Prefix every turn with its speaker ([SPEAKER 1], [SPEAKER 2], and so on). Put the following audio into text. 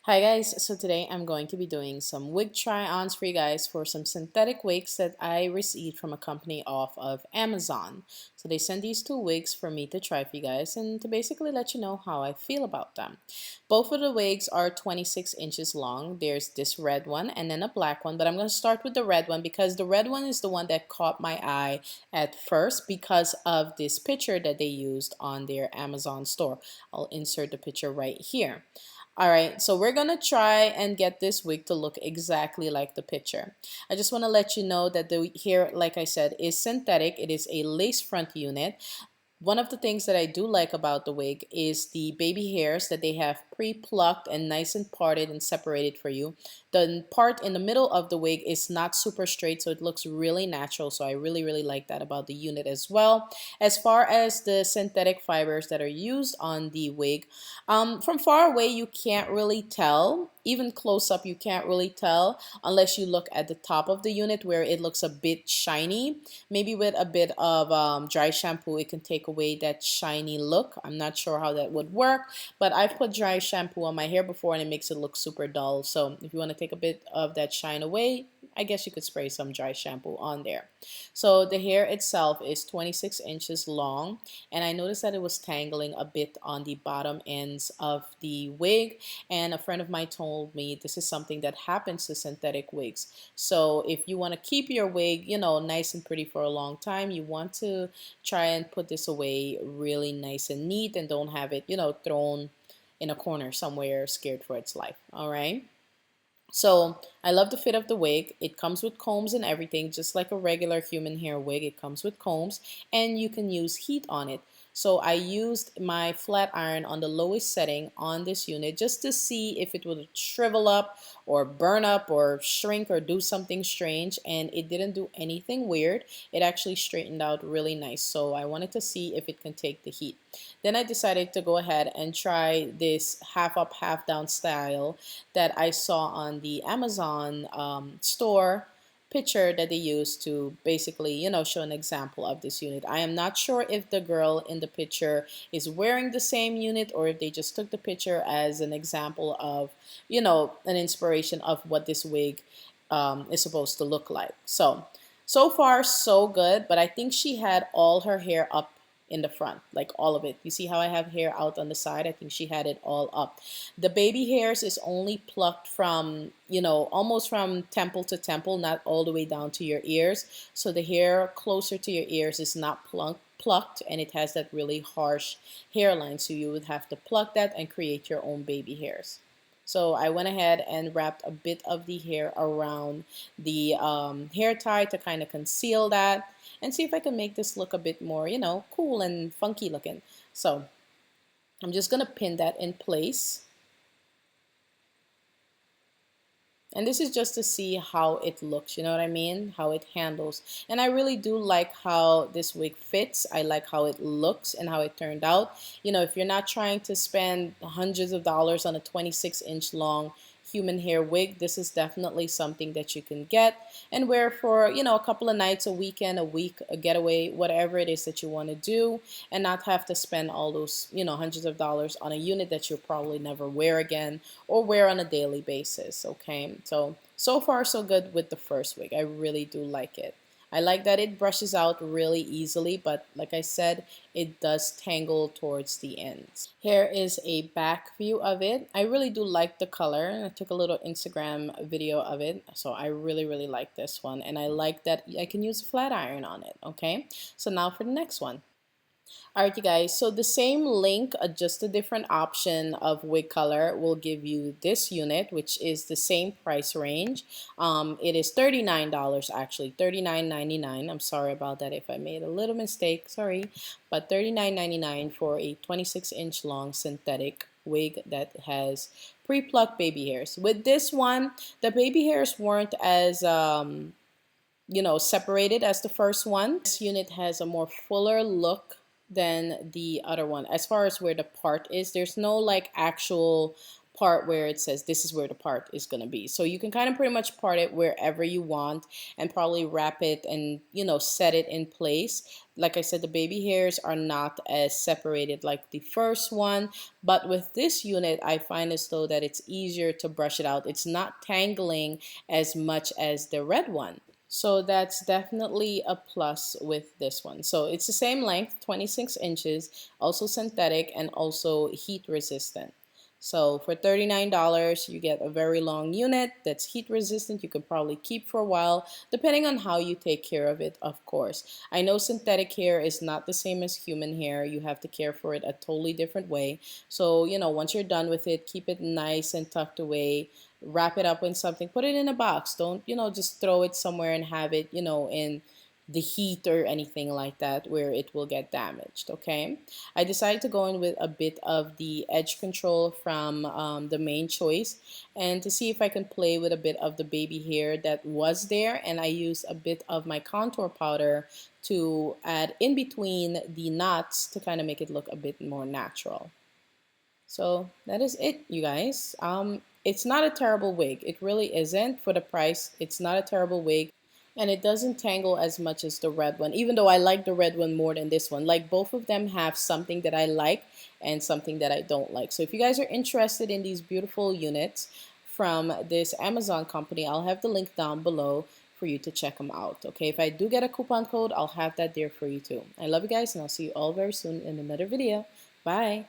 [SPEAKER 1] Hi guys, so today I'm going to be doing some wig try-ons for you guys for some synthetic wigs that I received from a company off of Amazon. So they sent these two wigs for me to try for you guys and to basically let you know how I feel about them. Both of the wigs are 26 inches long. There's this red one and then a black one, but I'm going to start with the red one because the red one is the one that caught my eye at first because of this picture that they used on their Amazon store. I'll insert the picture right here. All right, so we're gonna try and get this wig to look exactly like the picture. I just wanna let you know that the hair, like I said, is synthetic. It is a lace front unit. One of the things that I do like about the wig is the baby hairs that they have pre-plucked and nice and parted and separated for you. The part in the middle of the wig is not super straight, so it looks really natural. So I really like that about the unit as well. As far as the synthetic fibers that are used on the wig, from far away you can't really tell. Even close up you can't really tell unless you look at the top of the unit where it looks a bit shiny. Maybe with a bit of dry shampoo it can take away that shiny look. I'm not sure how that would work, but I've put dry shampoo on my hair before and it makes it look super dull. So if you want to take a bit of that shine away, I guess you could spray some dry shampoo on there. So the hair itself is 26 inches long, and I noticed that it was tangling a bit on the bottom ends of the wig, and a friend of mine told me this is something that happens to synthetic wigs. So if you want to keep your wig, nice and pretty for a long time, you want to try and put this away really nice and neat and don't have it, thrown in a corner somewhere scared for its life. All right. So I love the fit of the wig. It comes with combs and everything, just like a regular human hair wig. It comes with combs and you can use heat on it. So I used my flat iron on the lowest setting on this unit just to see if it would shrivel up or burn up or shrink or do something strange, and it didn't do anything weird. It actually straightened out really nice. So I wanted to see if it can take the heat. Then I decided to go ahead and try this half up, half down style that I saw on the Amazon store picture that they used to basically, show an example of this unit. I am not sure if the girl in the picture is wearing the same unit or if they just took the picture as an example of, an inspiration of what this wig is supposed to look like. So far so good, but I think she had all her hair up in the front, like all of it. You see how I have hair out on the side? I think she had it all up. The baby hairs is only plucked from, almost from temple to temple, not all the way down to your ears. So the hair closer to your ears is not plucked, and it has that really harsh hairline. So you would have to pluck that and create your own baby hairs. So I went ahead and wrapped a bit of the hair around the hair tie to kind of conceal that and see if I can make this look a bit more, cool and funky looking. So I'm just going to pin that in place. And this is just to see how it looks, you know what I mean? How it handles. And I really do like how this wig fits. I like how it looks and how it turned out. If you're not trying to spend hundreds of dollars on a 26-inch long human hair wig, this is definitely something that you can get and wear for, a couple of nights, a weekend, a week, a getaway, whatever it is that you want to do, and not have to spend all those, hundreds of dollars on a unit that you'll probably never wear again or wear on a daily basis. Okay, so far so good with the first wig. I really do like it. I like that it brushes out really easily, but like I said, it does tangle towards the ends. Here is a back view of it. I really do like the color. I took a little Instagram video of it, so I really like this one, and I like that I can use a flat iron on it. Okay, so now for the next one. Alright, you guys, so the same link, just a different option of wig color will give you this unit, which is the same price range. It is $39 actually, $39.99. I'm sorry about that if I made a little mistake, sorry, but $39.99 for a 26-inch long synthetic wig that has pre-plucked baby hairs. With this one, the baby hairs weren't as separated as the first one. This unit has a more fuller look than the other one. As far as where the part is, there's no like actual part where it says this is where the part is going to be. So you can kind of pretty much part it wherever you want and probably wrap it and, you know, set it in place. Like I said, the baby hairs are not as separated like the first one, but with this unit, I find as though that it's easier to brush it out. It's not tangling as much as the red one. So that's definitely a plus with this one. So it's the same length, 26 inches, also synthetic and also heat resistant. So for $39, you get a very long unit that's heat resistant. You can probably keep for a while, depending on how you take care of it, of course. I know synthetic hair is not the same as human hair. You have to care for it a totally different way. So, you know, once you're done with it, keep it nice and tucked away. Wrap it up in something, put it in a box. Don't, you know, just throw it somewhere and have it, you know, in the heat or anything like that where it will get damaged. Okay, I decided to go in with a bit of the edge control from the Mane Choice, and to see if I can play with a bit of the baby hair that was there, and I used a bit of my contour powder to add in between the knots to kind of make it look a bit more natural. So that is it, you guys. It's not a terrible wig. It really isn't. For the price, it's not a terrible wig. And it doesn't tangle as much as the red one, even though I like the red one more than this one. Like, both of them have something that I like and something that I don't like. So if you guys are interested in these beautiful units from this Amazon company, I'll have the link down below for you to check them out. Okay, if I do get a coupon code, I'll have that there for you too. I love you guys, and I'll see you all very soon in another video. Bye.